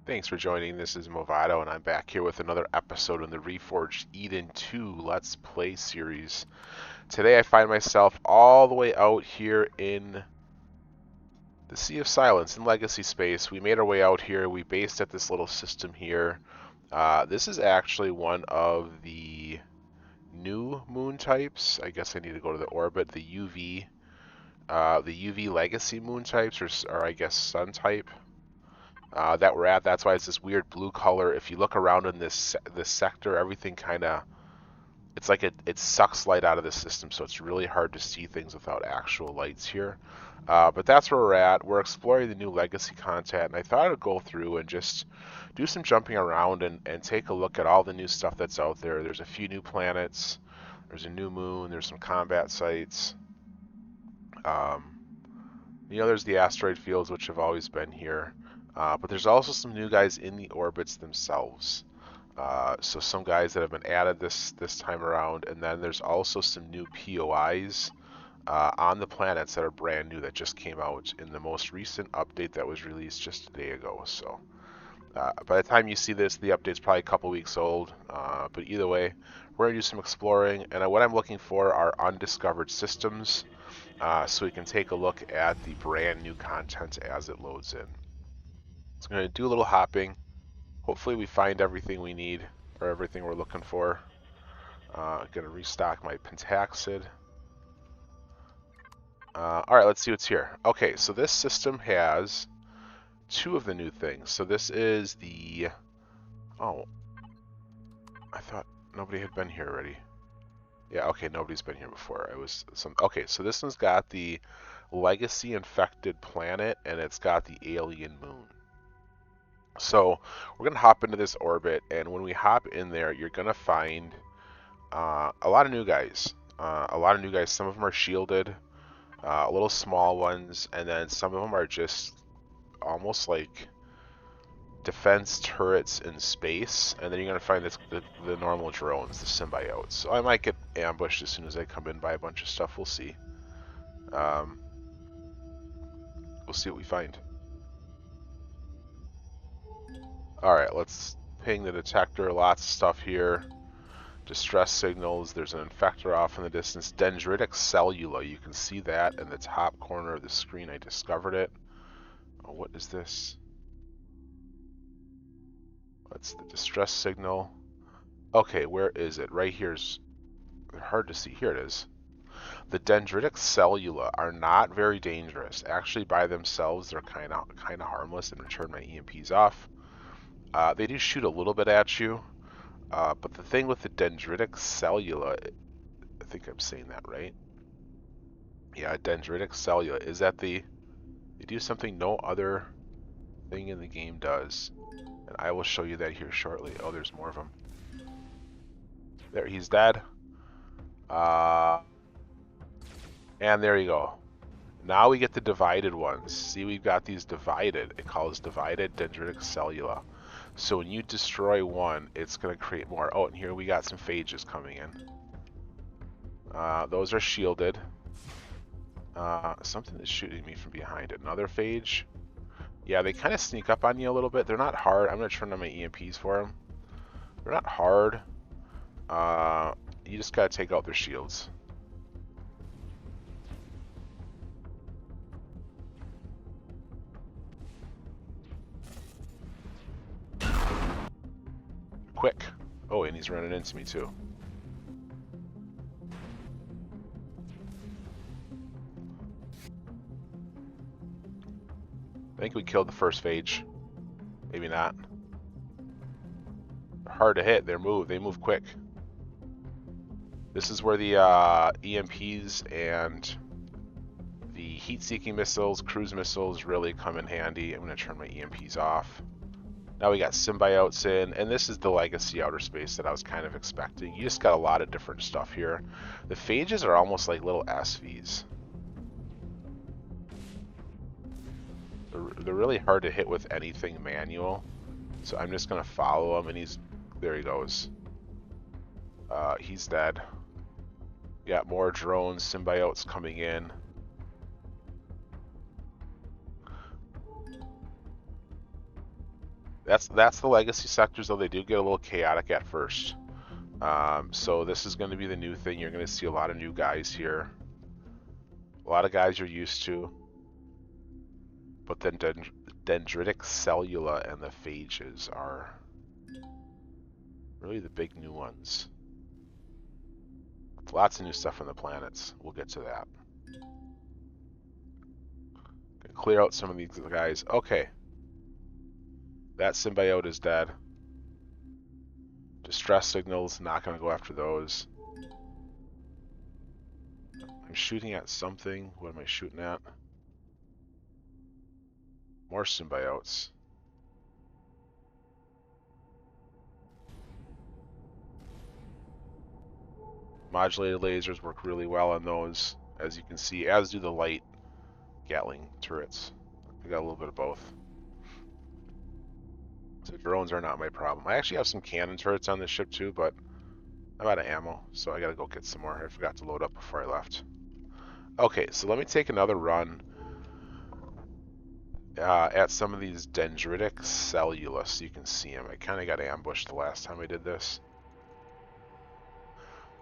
Thanks for joining. This is Movado, and I'm back here with another episode in the Reforged Eden 2 Let's Play series. Today I find myself all the way out here in the Sea of Silence in Legacy space. We made our way out here. We based at this little system here. This is actually one of the new moon types. I guess I need to go to the orbit. The UV Legacy moon types, or I guess sun type. That we're at. That's why it's this weird blue color. If you look around in this sector, everything kind of, it's like it sucks light out of the system, so it's really hard to see things without actual lights here. But that's where we're at. We're exploring the new Legacy content, and I thought I would go through and just do some jumping around and take a look at all the new stuff that's out there. There's a few new planets. There's a new moon. There's some combat sites. There's the asteroid fields, which have always been here. But there's also some new guys in the orbits themselves. So some guys that have been added this time around, and then there's also some new POIs on the planets that are brand new that just came out in the most recent update that was released just a day ago. So by the time you see this, the update's probably a couple weeks old. But either way, we're going to do some exploring, and what I'm looking for are undiscovered systems, so we can take a look at the brand new content as it loads in. So I'm going to do a little hopping. Hopefully we find everything we need, or everything we're looking for. I'm going to restock my pentaxid. Alright, let's see what's here. Okay, so this system has two of the new things. So this is the... Oh, I thought nobody had been here already. Yeah, okay, nobody's been here before. Okay, so this one's got the Legacy Infected Planet, and it's got the Alien Moon. So we're going to hop into this orbit, and when we hop in there, you're going to find a lot of new guys. Some of them are shielded, little small ones, and then some of them are just almost like defense turrets in space. And then you're going to find the normal drones, the symbiotes. So I might get ambushed as soon as I come in by a bunch of stuff. We'll see. We'll see what we find. Alright, let's ping the detector. Lots of stuff here. Distress signals. There's an infector off in the distance. Dendritic cellula. You can see that in the top corner of the screen. I discovered it. Oh, what is this? That's the distress signal. Okay, where is it? Right here's... They're hard to see. Here it is. The dendritic cellula are not very dangerous. Actually, by themselves, they're kind of harmless and return my EMPs off. They do shoot a little bit at you, but the thing with the dendritic cellula, I think I'm saying that right. Yeah, dendritic cellula is that they do something no other thing in the game does, and I will show you that here shortly. Oh, there's more of them. There, he's dead. And there you go. Now we get the divided ones. See, we've got these divided. It calls divided dendritic cellula. So when you destroy one, it's going to create more. Oh, and here we got some phages coming in. Those are shielded. Something is shooting me from behind. Another phage. Yeah, they kind of sneak up on you a little bit. They're not hard. I'm going to turn on my EMPs for them. They're not hard. You just got to take out their shields. Quick. Oh, and he's running into me too. I think we killed the first phage. Maybe not. They're hard to hit. They move quick. This is where the EMPs and the heat-seeking missiles, cruise missiles really come in handy. I'm going to turn my EMPs off. Now we got symbiotes in, and this is the Legacy outer space that I was kind of expecting. You just got a lot of different stuff here. The phages are almost like little SVs. They're really hard to hit with anything manual, so I'm just going to follow him, and there he goes. He's dead. Got more drones, symbiotes coming in. That's the legacy sectors, though they do get a little chaotic at first. So this is going to be the new thing. You're going to see a lot of new guys here. A lot of guys you're used to. But then dendritic cellula and the phages are really the big new ones. Lots of new stuff on the planets. We'll get to that. Gonna clear out some of these guys. Okay. That symbiote is dead. Distress signals, not going to go after those. I'm shooting at something. What am I shooting at? More symbiotes. Modulated lasers work really well on those, as you can see, as do the light Gatling turrets. I got a little bit of both. So drones are not my problem. I actually have some cannon turrets on this ship too, but I'm out of ammo, so I gotta go get some more. I forgot to load up before I left. Okay, so let me take another run at some of these dendritic cellula so you can see them. I kind of got ambushed the last time I did this.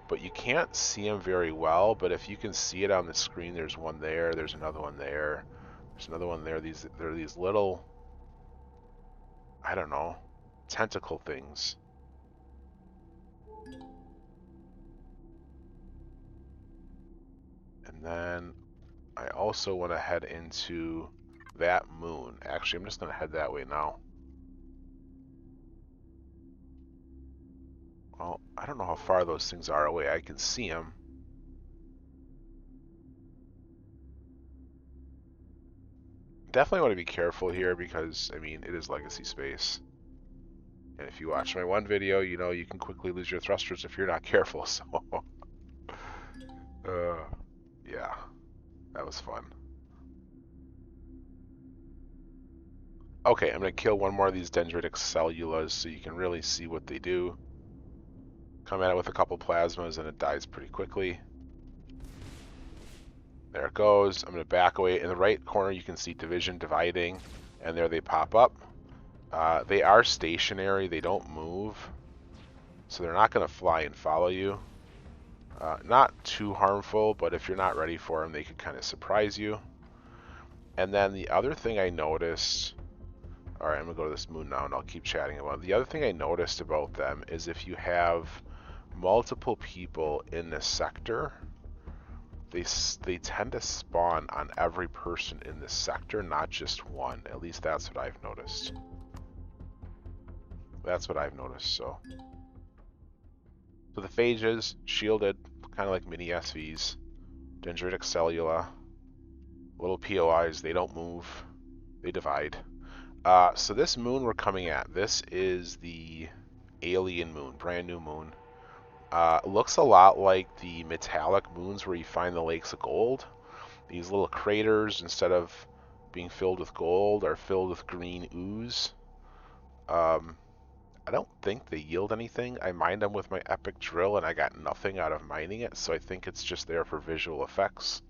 But you can't see them very well, but if you can see it on the screen, there's one there, there's another one there, there's another one there. There are these little, I don't know, tentacle things. And then I also want to head into that moon. Actually, I'm just going to head that way now. Well, I don't know how far those things are away. I can see them. Definitely want to be careful here because, I mean, it is legacy space. And if you watch my one video, you know you can quickly lose your thrusters if you're not careful, so... yeah, that was fun. Okay, I'm going to kill one more of these dendritic cellulas so you can really see what they do. Come at it with a couple plasmas and it dies pretty quickly. There it goes. I'm going to back away. In the right corner you can see division dividing, and there they pop up. They are stationary, they don't move, so they're not going to fly and follow you. Not too harmful, but if you're not ready for them, they can kind of surprise you. And then the other thing I noticed... Alright, I'm going to go to this moon now and I'll keep chatting about it. The other thing I noticed about them is if you have multiple people in this sector, they tend to spawn on every person in this sector, not just one. At least that's what I've noticed. That's what I've noticed, so... So the phages, shielded, kind of like mini SVs. Dendritic cellula. Little POIs, they don't move. They divide. So this moon we're coming at, this is the alien moon, brand new moon. Looks a lot like the metallic moons where you find the lakes of gold. These little craters, instead of being filled with gold, are filled with green ooze. I don't think they yield anything. I mined them with my epic drill and I got nothing out of mining it, so I think it's just there for visual effects.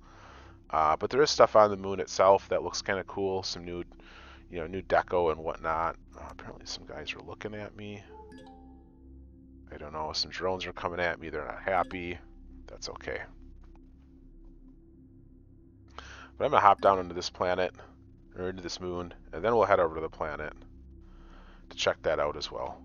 But there is stuff on the moon itself that looks kind of cool. Some new, new deco and whatnot. Apparently some guys are looking at me. I don't know. Some drones are coming at me. They're not happy. That's okay. But I'm going to hop down into this planet, or into this moon, and then we'll head over to the planet to check that out as well.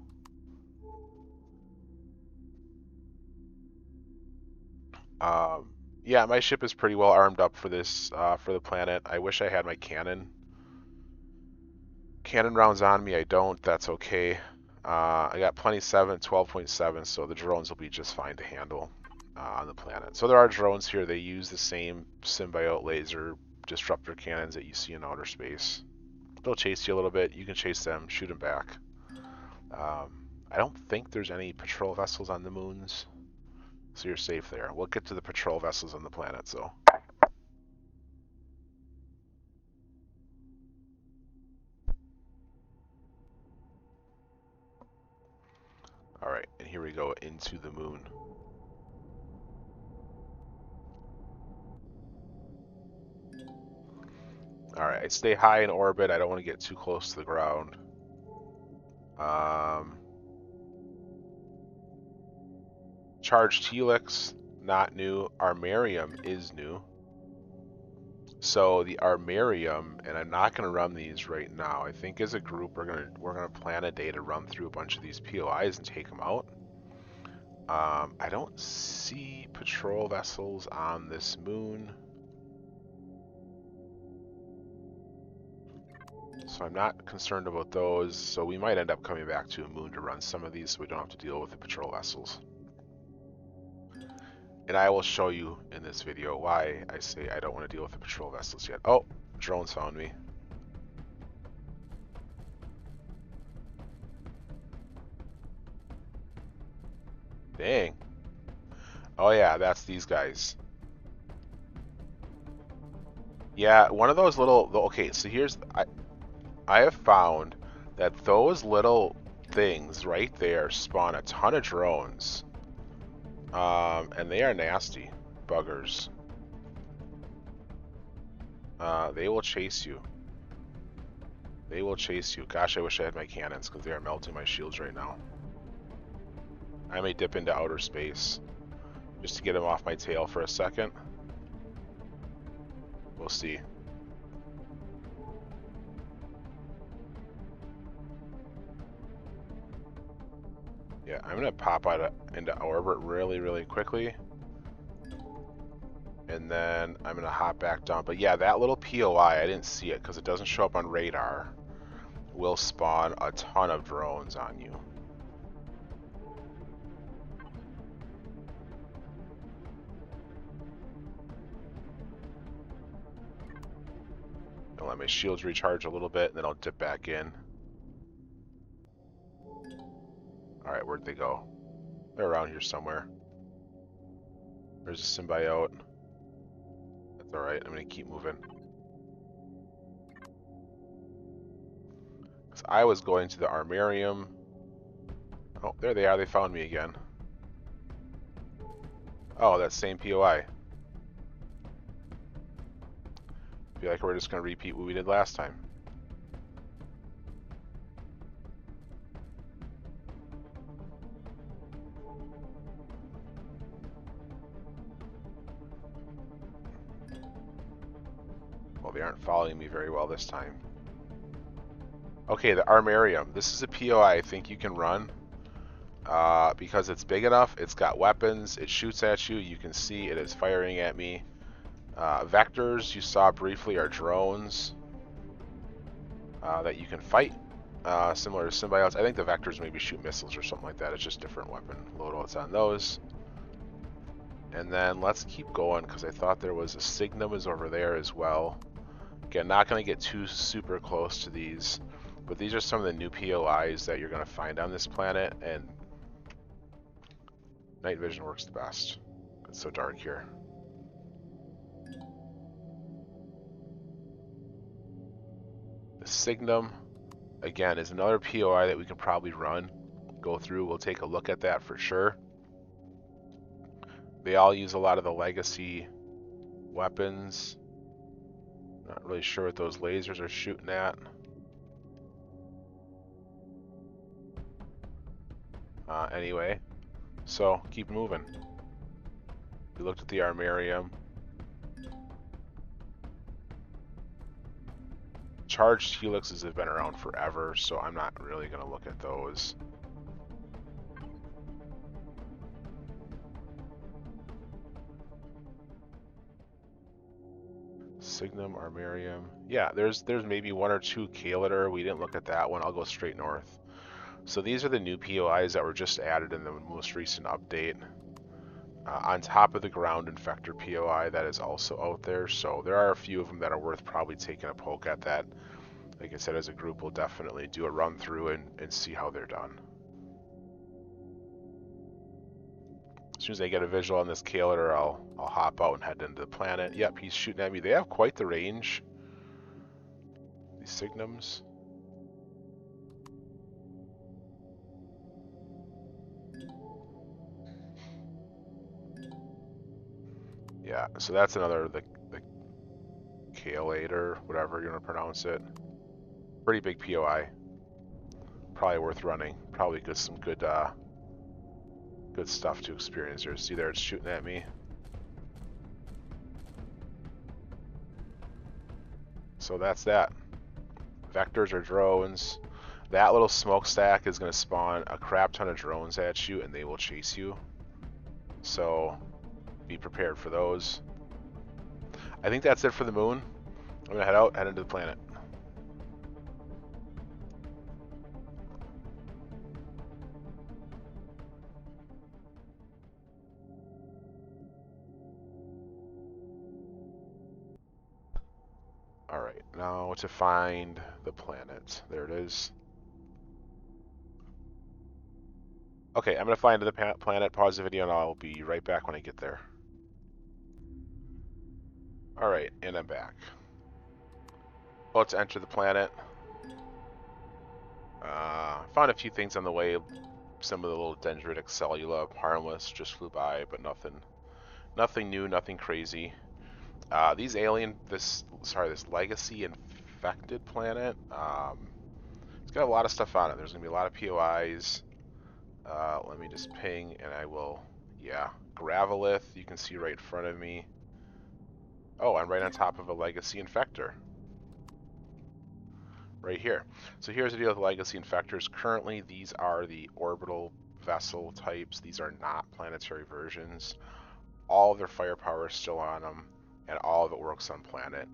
Yeah, my ship is pretty well armed up for this, for the planet. I wish I had my cannon rounds on me. I don't. That's okay. I got plenty 12.7, so the drones will be just fine to handle on the planet. So there are drones here. They use the same symbiote laser disruptor cannons that you see in outer space. They'll chase you a little bit. You can chase them, shoot them back. I don't think there's any patrol vessels on the moons, so you're safe there. We'll get to the patrol vessels on the planet, so. Alright, and here we go into the moon. Alright, I stay high in orbit. I don't want to get too close to the ground. Charged Helix, not new. Armarium is new. So the Armarium, and I'm not going to run these right now. I think as a group we're gonna plan a day to run through a bunch of these POIs and take them out. I don't see patrol vessels on this moon, so I'm not concerned about those. So we might end up coming back to a moon to run some of these, so we don't have to deal with the patrol vessels. And I will show you in this video why I say I don't want to deal with the patrol vessels yet. Oh, drones found me. Dang. Oh yeah, that's these guys. Yeah, one of those little... Okay, so here's... I have found that those little things right there spawn a ton of drones. And they are nasty buggers. They will chase you. They will chase you. Gosh, I wish I had my cannons because they are melting my shields right now. I may dip into outer space just to get them off my tail for a second. We'll see. Yeah, I'm gonna pop out into orbit really quickly, and then I'm gonna hop back down. But yeah, that little POI, I didn't see it because it doesn't show up on radar, will spawn a ton of drones on you. I'll let my shields recharge a little bit, and then I'll dip back in. Alright, where'd they go? They're around here somewhere. There's a symbiote. That's alright, I'm gonna keep moving. Because I was going to the Armarium. Oh, there they are, they found me again. Oh, that same POI. Feel like we're just gonna repeat what we did last time. Well, they aren't following me very well this time. Okay, the Armarium. This is a POI I think you can run. Because it's big enough, it's got weapons, it shoots at you, you can see it is firing at me. Vectors, you saw briefly, are drones that you can fight, similar to symbiotes. I think the vectors maybe shoot missiles or something like that. It's just different weapon loadouts on those. And then let's keep going, because I thought there was a Signum is over there as well. Again, not going to get too super close to these, but these are some of the new POIs that you're going to find on this planet, and night vision works the best. It's so dark here. The Signum, again, is another POI that we can probably run, go through. We'll take a look at that for sure. They all use a lot of the Legacy weapons. Not really sure what those lasers are shooting at. Anyway, so keep moving. We looked at the Armarium. Charged helixes have been around forever, so I'm not really going to look at those. Signum, Armarium. Yeah, there's maybe one or two Kalitor. We didn't look at that one. I'll go straight north. So these are the new POIs that were just added in the most recent update. On top of the ground infector POI that is also out there. So there are a few of them that are worth probably taking a poke at that. Like I said, as a group, we'll definitely do a run through and see how they're done. As soon as I get a visual on this Kalitor, I'll hop out and head into the planet. Yep, he's shooting at me. They have quite the range, these Signums. Yeah, so that's another, the Kalator, whatever you want to pronounce it. Pretty big POI. probably worth running. Probably some good stuff to experience here. See there, it's shooting at me. So that's that. Vectors or drones. That little smokestack is going to spawn a crap ton of drones at you, and they will chase you. So be prepared for those. I think that's it for the moon. I'm going to head out, head into the planet. Alright, now to find the planet. There it is. Okay, I'm going to fly into the planet, pause the video, and I'll be right back when I get there. Alright, and I'm back. Let's enter the planet. Found a few things on the way. Some of the little dendritic cellula, harmless, just flew by, but nothing new, nothing crazy. These this Legacy infected planet, it's got a lot of stuff on it. There's going to be a lot of POIs. Let me just ping, and I will, yeah. Gravelith, you can see right in front of me. Oh, I'm right on top of a Legacy Infector. Right here. So here's the deal with Legacy Infectors. Currently, these are the orbital vessel types. These are not planetary versions. All of their firepower is still on them, and all of it works on planet.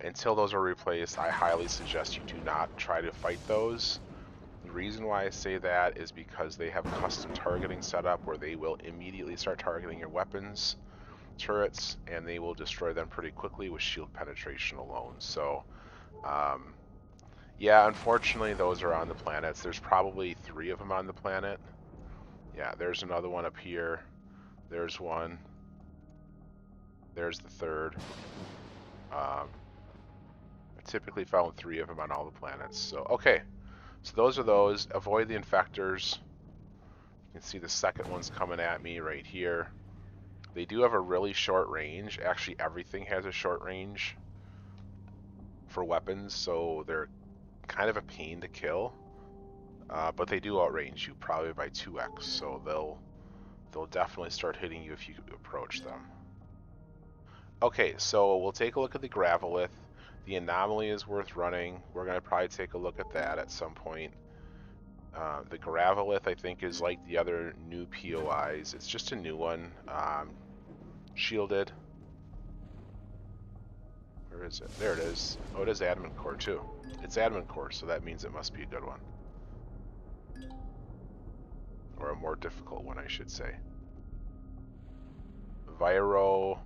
Until those are replaced, I highly suggest you do not try to fight those. The reason why I say that is because they have custom targeting set up where they will immediately start targeting your weapons, turrets, and they will destroy them pretty quickly with shield penetration alone. So, yeah, unfortunately, those are on the planets. There's probably 3 of them on the planet. Yeah, there's another one up here. There's one. There's the third. I typically found 3 of them on all the planets. So, okay. So those are those. Avoid the infectors. You can see the second one's coming at me right here. They do have a really short range. Actually, everything has a short range for weapons, so they're kind of a pain to kill. But they do outrange you probably by 2x, so they'll definitely start hitting you if you approach them. Okay, so we'll take a look at the Gravelith. The Anomaly is worth running. We're going to probably take a look at that at some point. The Gravelith, I think, is like the other new POIs. It's just a new one. Shielded. Where is it? There it is. Oh, it is Admin Core, too. It's Admin Core, so that means it must be a good one. Or a more difficult one, I should say. Viro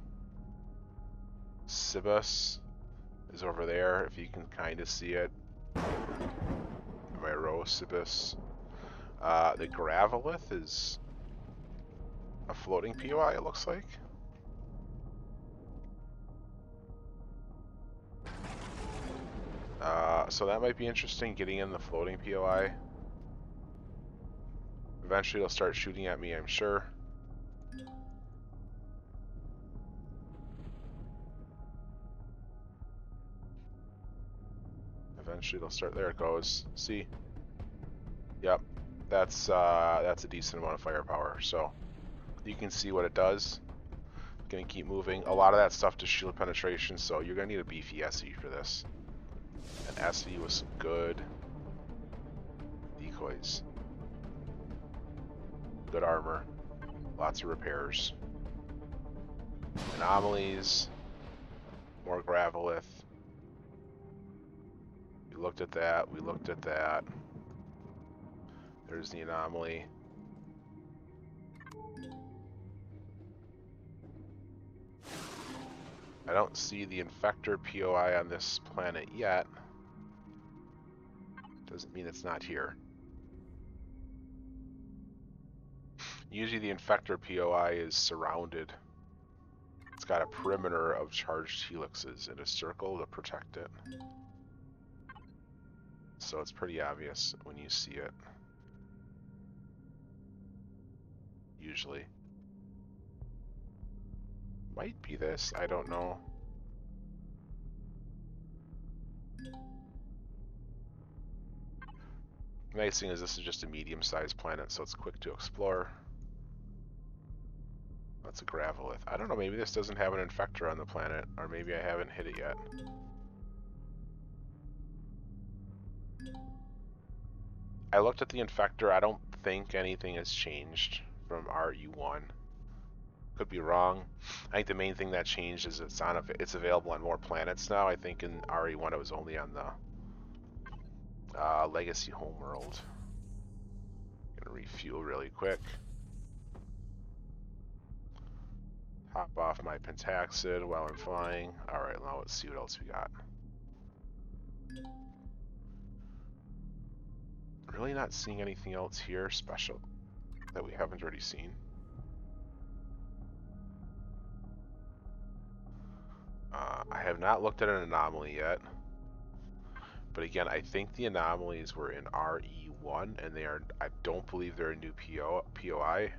Cibus is over there, if you can kind of see it. Viro Cibus. The Gravelith is a floating POI, it looks like. So that might be interesting, getting in the floating POI. Eventually they'll start shooting at me, I'm sure. Eventually they'll start. There it goes. See? Yep. That's a decent amount of firepower. So you can see what it does. Gonna keep moving. A lot of that stuff to shield penetration, so you're gonna need a beefy SE for this. An SE with some good decoys. Good armor. Lots of repairs. Anomalies. More Gravelith. We looked at that. We looked at that. There's the Anomaly. I don't see the Infector POI on this planet yet. Doesn't mean it's not here. Usually the Infector POI is surrounded. It's got a perimeter of charged helixes in a circle to protect it. So it's pretty obvious when you see it. Usually. Might be this, I don't know. Nice thing is this is just a medium-sized planet, so it's quick to explore. That's a gravelith. I don't know, maybe this doesn't have an infector on the planet, or maybe I haven't hit it yet. I looked at the infector. I don't think anything has changed from RE1. Could be wrong. I think the main thing that changed is it's available on more planets now. I think in RE1 it was only on the Legacy homeworld. Gonna refuel really quick. Hop off my pentaxid while I'm flying. Alright, now let's see what else we got. Really not seeing anything else here special that we haven't already seen. I have not looked at an anomaly yet. But again, I think the anomalies were in RE1, and I don't believe they're a new POI.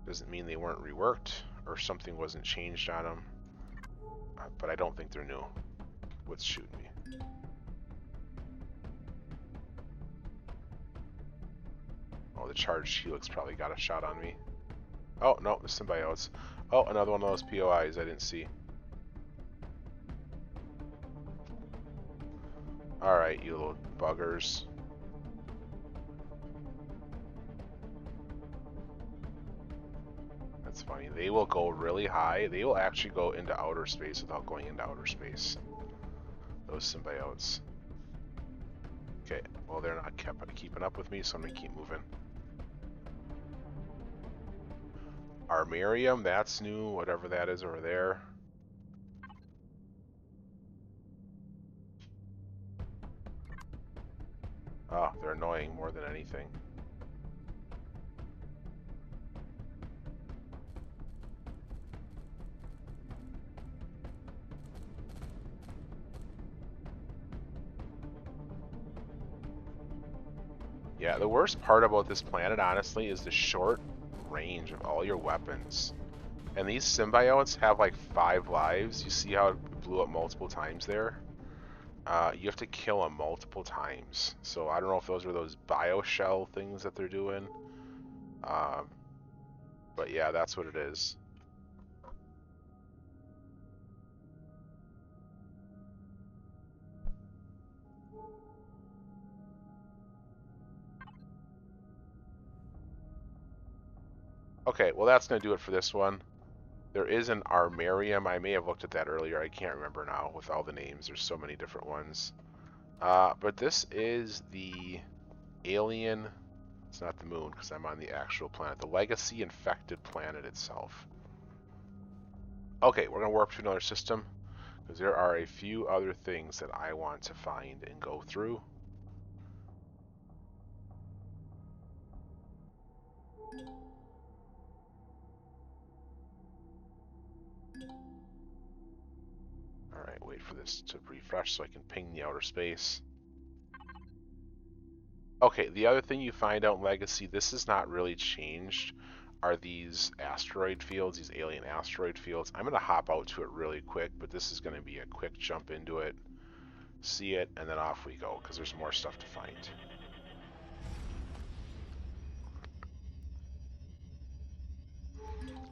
Doesn't mean they weren't reworked, or something wasn't changed on them. But I don't think they're new. What's shooting me? Oh, the charged helix probably got a shot on me. Oh, no, the symbiotes. Oh, another one of those POIs I didn't see. Alright, you little buggers. That's funny. They will go really high. They will actually go into outer space without going into outer space. Those symbiotes. Okay, well they're not keeping up with me, so I'm gonna keep moving. Empyrion, that's new, whatever that is over there. Oh, they're annoying more than anything. Yeah, the worst part about this planet, honestly, is the short range of all your weapons. And these symbiotes have like 5 lives. You see how it blew up multiple times there? You have to kill them multiple times. So I don't know if those were those bioshell things that they're doing. But yeah, that's what it is. Okay, well that's going to do it for this one. There is an Armarium. I may have looked at that earlier. I can't remember now with all the names. There's so many different ones. But this is the alien. It's not the moon because I'm on the actual planet. The Legacy infected planet itself. Okay, we're going to warp to another system because there are a few other things that I want to find and go through. Alright, wait for this to refresh so I can ping the outer space. Okay, the other thing you find out in Legacy, this has not really changed, are these asteroid fields, these alien asteroid fields. I'm going to hop out to it really quick, but this is going to be a quick jump into it, see it, and then off we go, because there's more stuff to find.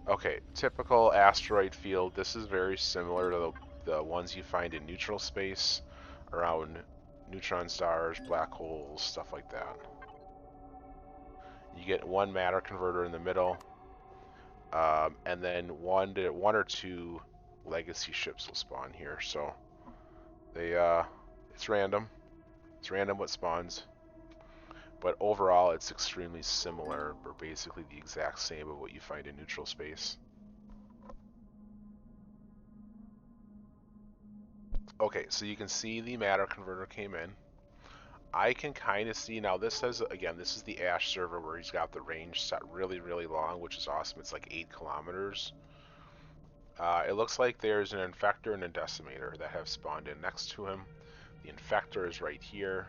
Okay, typical asteroid field. This is very similar to the ones you find in neutral space, around neutron stars, black holes, stuff like that. You get one matter converter in the middle, and then one or two legacy ships will spawn here. So it's random. It's random what spawns, but overall it's extremely similar, or basically the exact same of what you find in neutral space. Okay, so you can see the matter converter came in. I can kind of see now. This says again, this is the Ash server where he's got the range set really, really long, which is awesome. It's like 8 kilometers. It looks like there's an infector and a decimator that have spawned in next to him. The infector is right here.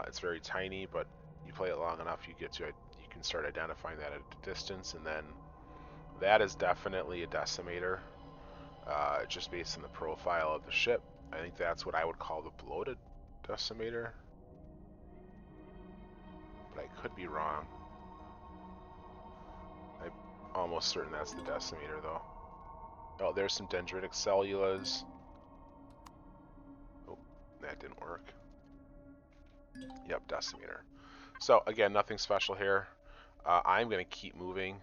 It's very tiny, but you play it long enough, you can start identifying that at a distance, and then that is definitely a decimator, just based on the profile of the ship. I think that's what I would call the bloated decimator. could be wrong. I'm almost certain that's the decimator, though. Oh, there's some dendritic cellulas. Oh, that didn't work. Yep, decimator. So, again, nothing special here. I'm going to keep moving,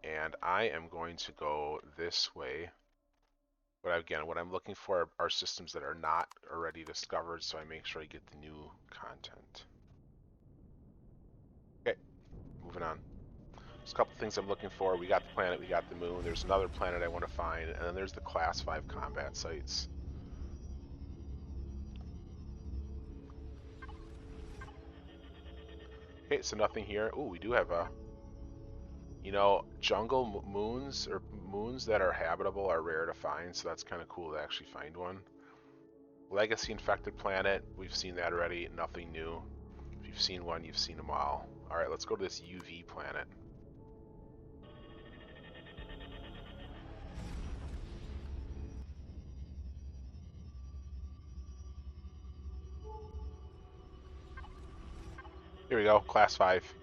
and I am going to go this way. But again, what I'm looking for are systems that are not already discovered, so I make sure I get the new content. Okay, moving on. There's a couple things I'm looking for. We got the planet, we got the moon. There's another planet I want to find, and then there's the Class 5 combat sites. Okay, so nothing here. Ooh, we do have a... You know, jungle moons, or moons that are habitable are rare to find, so that's kind of cool to actually find one. Legacy infected planet, we've seen that already, nothing new. If you've seen one, you've seen them all. Alright, let's go to this UV planet. Here we go, Class 5.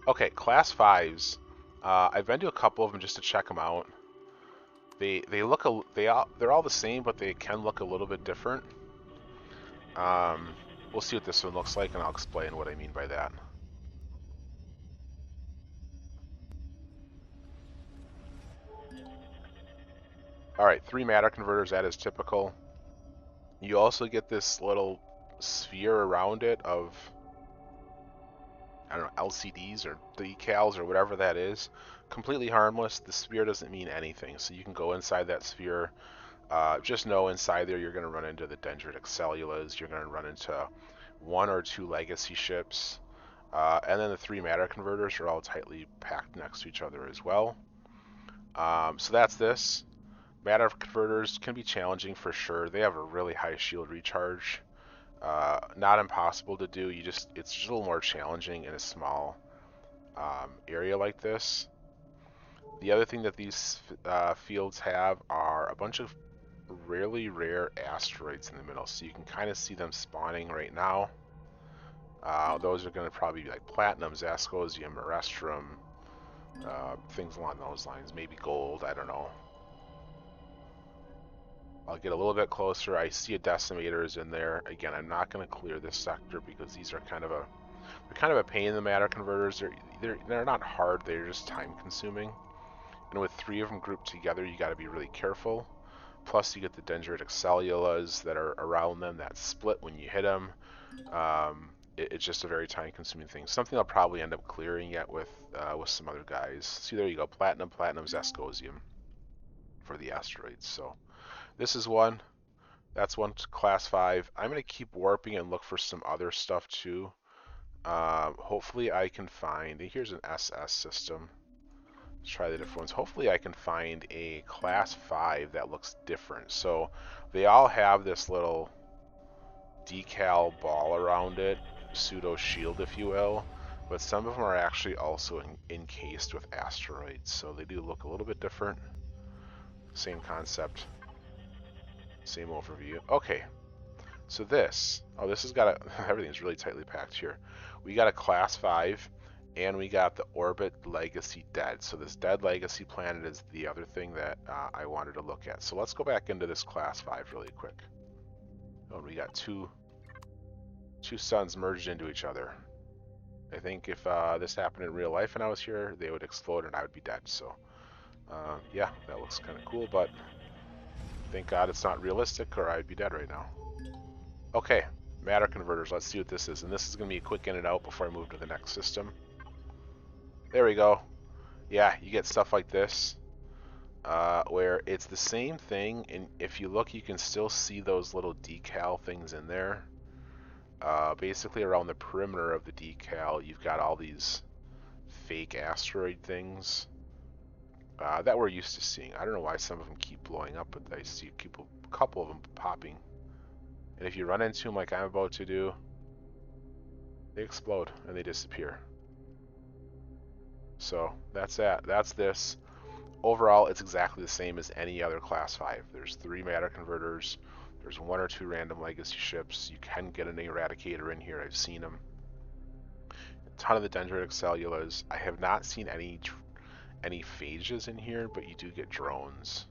Okay, Class 5s. I've been to a couple of them just to check them out. They're all the same, but they can look a little bit different. We'll see what this one looks like, and I'll explain what I mean by that. Alright, 3 matter converters, that is typical. You also get this little sphere around it of, I don't know, LCDs or decals or whatever that is. Completely harmless. The sphere doesn't mean anything, so you can go inside that sphere. Just know inside there you're going to run into the dendritic cellulas, you're going to run into 1 or 2 legacy ships, and then the 3 matter converters are all tightly packed next to each other as well. So that's this. Matter converters can be challenging for sure. They have a really high shield recharge. Not impossible to do. It's just a little more challenging in a small area like this. The other thing that these fields have are a bunch of really rare asteroids in the middle, so you can kind of see them spawning right now. Those are going to probably be like platinum, zascosium, merestrum, things along those lines. Maybe gold, I don't know. I'll get a little bit closer. I see a decimators in there. Again, I'm not going to clear this sector because these are kind of a pain in the matter converters. They're not hard. They're just time consuming. And with 3 of them grouped together, you got to be really careful. Plus, you get the dendritic cellulas that are around them that split when you hit them. It's just a very time-consuming thing. Something I'll probably end up clearing yet with some other guys. See, there you go. Platinum, zascosium for the asteroids. So this is one. That's one Class 5. I'm going to keep warping and look for some other stuff too. Hopefully I can find... Here's an SS system. Let's try the different ones. Hopefully I can find a Class 5 that looks different. So they all have this little decal ball around it, pseudo shield if you will, but some of them are actually also encased with asteroids, so they do look a little bit different. Same concept, same overview. Okay, so this has got everything's really tightly packed here. We got a Class 5, and we got the Orbit Legacy Dead. So this Dead Legacy planet is the other thing that I wanted to look at. So let's go back into this Class 5 really quick. Oh, we got two suns merged into each other. I think if this happened in real life and I was here, they would explode and I would be dead. So yeah, that looks kind of cool, but thank God it's not realistic or I'd be dead right now. Okay, matter converters, let's see what this is. And this is going to be a quick in and out before I move to the next system. There we go. Yeah, you get stuff like this, where it's the same thing, and if you look, you can still see those little decal things in there. Basically around the perimeter of the decal, you've got all these fake asteroid things that we're used to seeing. I don't know why some of them keep blowing up, but I see a couple of them popping. And if you run into them like I'm about to do, they explode and they disappear. So that's that. That's this. Overall, it's exactly the same as any other Class 5. There's 3 matter converters. There's 1 or 2 random legacy ships. You can get an Eradicator in here. I've seen them. ton of the dendritic cellulas. I have not seen any phages in here, but you do get drones.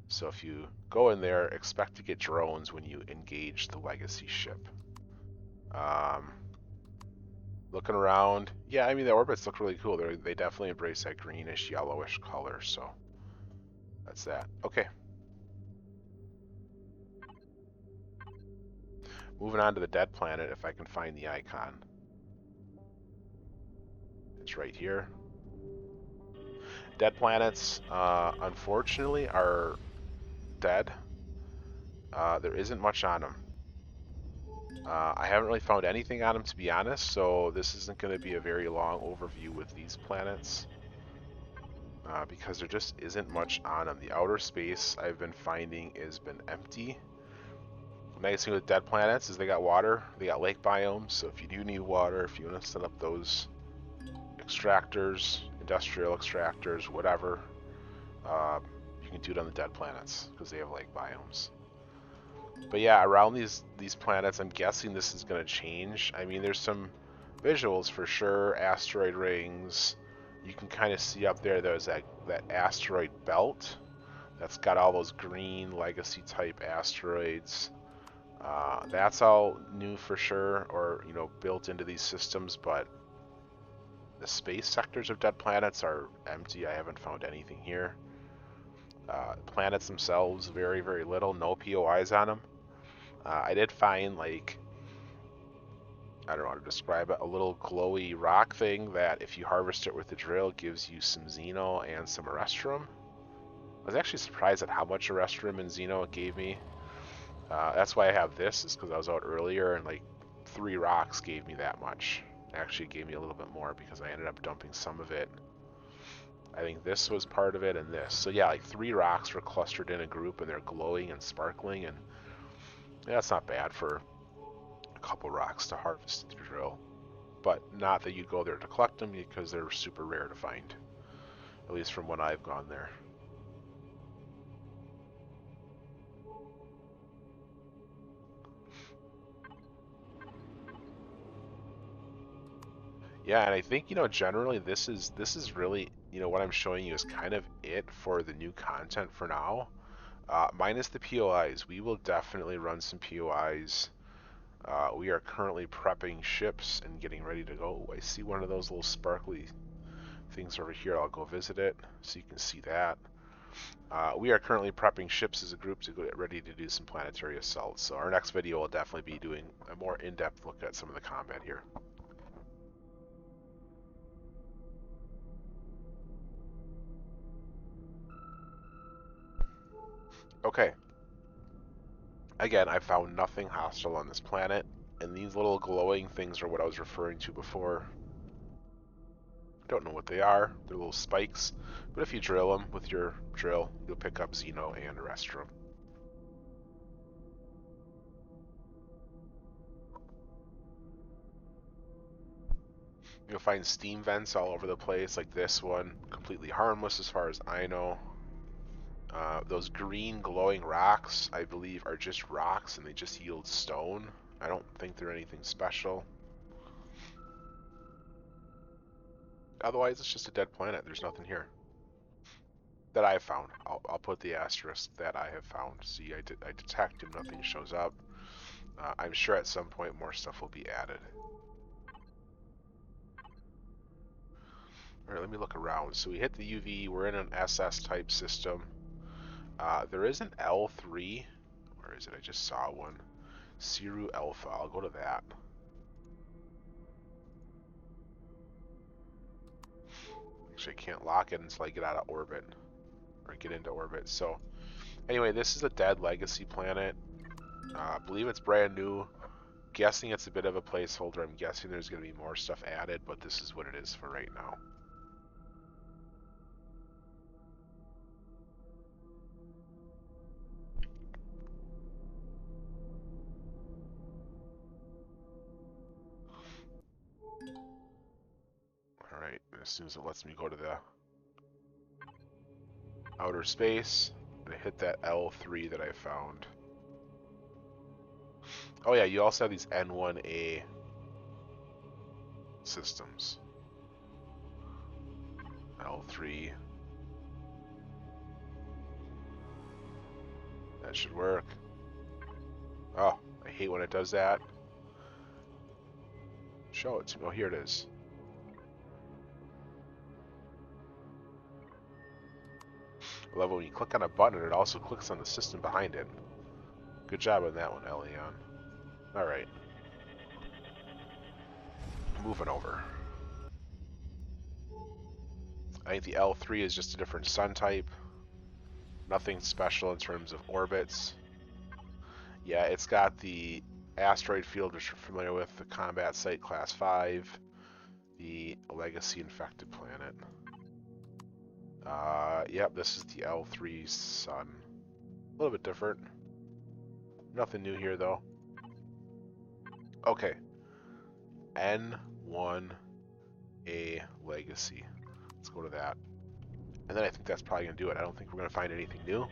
So if you go in there, expect to get drones when you engage the Legacy ship. Looking around, yeah, I mean the orbits look really cool. They definitely embrace that greenish, yellowish color. So that's that. Okay. Moving on to the dead planet, if I can find the icon. It's right here. Dead planets, unfortunately, are dead. There isn't much on them. I haven't really found anything on them, to be honest, so this isn't going to be a very long overview with these planets. Because there just isn't much on them. The outer space I've been finding has been empty. The nice thing with dead planets is they got water, they got lake biomes, so if you do need water, if you want to set up those extractors, industrial extractors, whatever, you can do it on the dead planets because they have lake biomes. But yeah, around these planets, I'm guessing this is going to change. I mean, there's some visuals for sure, asteroid rings. You can kind of see up there, there's that asteroid belt that's got all those green legacy type asteroids. That's all new for sure, or built into these systems, but the space sectors of dead planets are empty. I haven't found anything here. Planets themselves, very, very little. No POIs on them. I did find, like, I don't know how to describe it, a little glowy rock thing that if you harvest it with the drill gives you some Xeno and some Erestrum. I was actually surprised at how much Erestrum and Xeno it gave me. That's why I have this, is because I was out earlier and like 3 rocks gave me that much. Actually, it gave me a little bit more because I ended up dumping some of it. I think this was part of it and this. So yeah, like 3 rocks were clustered in a group and they're glowing and sparkling, and yeah, that's not bad for a couple rocks to harvest with the drill. But not that you go there to collect them because they're super rare to find. At least from when I've gone there. Yeah, and I think, generally this is really, what I'm showing you is kind of it for the new content for now. Minus the POIs. We will definitely run some POIs. We are currently prepping ships and getting ready to go. I see one of those little sparkly things over here. I'll go visit it so you can see that. We are currently prepping ships as a group to get ready to do some planetary assaults. So our next video will definitely be doing a more in-depth look at some of the combat here. Okay. Again, I found nothing hostile on this planet, and these little glowing things are what I was referring to before. Don't know what they are. They're little spikes, but if you drill them with your drill, you'll pick up Xeno and Erestrum. You'll find steam vents all over the place, like this one, completely harmless as far as I know. Those green glowing rocks, I believe, are just rocks and they just yield stone. I don't think they're anything special. Otherwise, it's just a dead planet. There's nothing here that I have found. I'll put the asterisk that I have found. See, I detect and nothing shows up. I'm sure at some point more stuff will be added. Alright, let me look around. So we hit the UV. We're in an SS type system. There is an L3. Where is it? I just saw one. Siru Alpha. I'll go to that. Actually, I can't lock it until I get out of orbit. Or get into orbit. So, anyway, this is a dead legacy planet. I believe it's brand new. Guessing it's a bit of a placeholder. I'm guessing there's going to be more stuff added, but this is what it is for right now. Alright, as soon as it lets me go to the outer space, I'm going to hit that L3 that I found. Oh yeah, you also have these N1A systems. L3. That should work. Oh, I hate when it does that. Show it to me. Oh, here it is. I love when you click on a button and it also clicks on the system behind it. Good job on that one, Elion. Alright. Moving over. I think the L3 is just a different sun type. Nothing special in terms of orbits. Yeah, it's got the asteroid field, which you're familiar with, the combat site class 5, the legacy infected planet. Yep, this is the L3 sun. A little bit different. Nothing new here, though. Okay. N1A legacy. Let's go to that. And then I think that's probably going to do it. I don't think we're going to find anything new.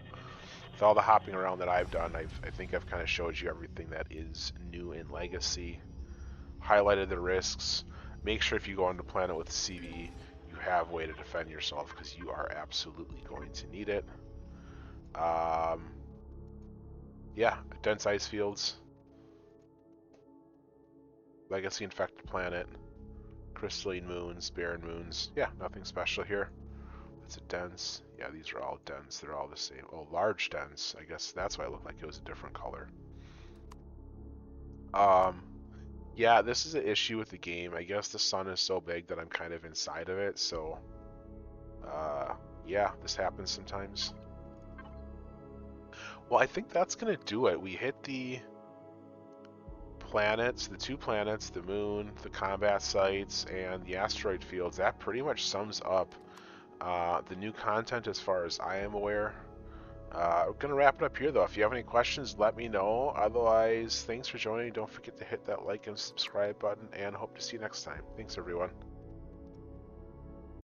With all the hopping around that I've done, I think I've kind of showed you everything that is new in Legacy. Highlighted the risks. Make sure if you go onto planet with CV, you have a way to defend yourself, because you are absolutely going to need it. Yeah, dense ice fields. Legacy infected planet. Crystalline moons, barren moons. Yeah, nothing special here. It's a dense. Yeah, these are all dense. They're all the same. Oh, large dense. I guess that's why it looked like it was a different color. Yeah, this is an issue with the game. I guess the sun is so big that I'm kind of inside of it, so yeah, this happens sometimes. Well, I think that's gonna do it. We hit the planets, the 2 planets, the moon, the combat sites, and the asteroid fields. That pretty much sums up the new content as far as I am aware. We're going to wrap it up here, though. If you have any questions, let me know. Otherwise, thanks for joining. Don't forget to hit that like and subscribe button, and hope to see you next time. Thanks, everyone.